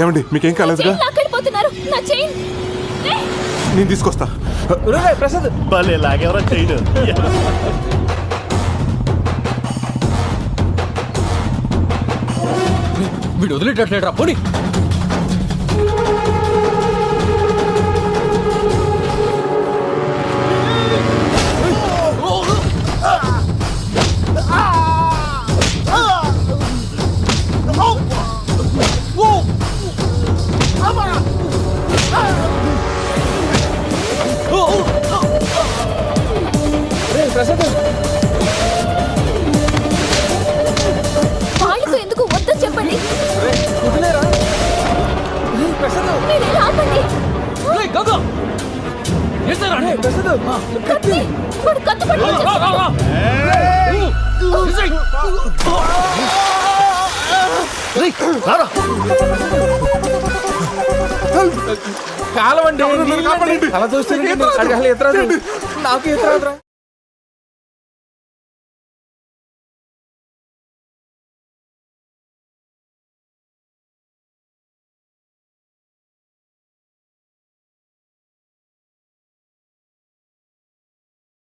ఏమండి మీకేం కాలేదుగా? లాకెళ్ళిపోతున్నారు నా చైన్. నేను తీసుకొస్తా. ప్రసాద్ భలే లాగెవరో చేయడు. వీడు వదిలేటట్లేడు రా పోనీ. వాళ్ళతో ఎందుకు వద్దని చెప్పండి. మీరు ఇలా ఆపండి. కత్తి. వాడు కత్తి పట్టుకొని కాలవండి కాపాడండి. అలా చూస్తే నాకు ఈత రాదురా.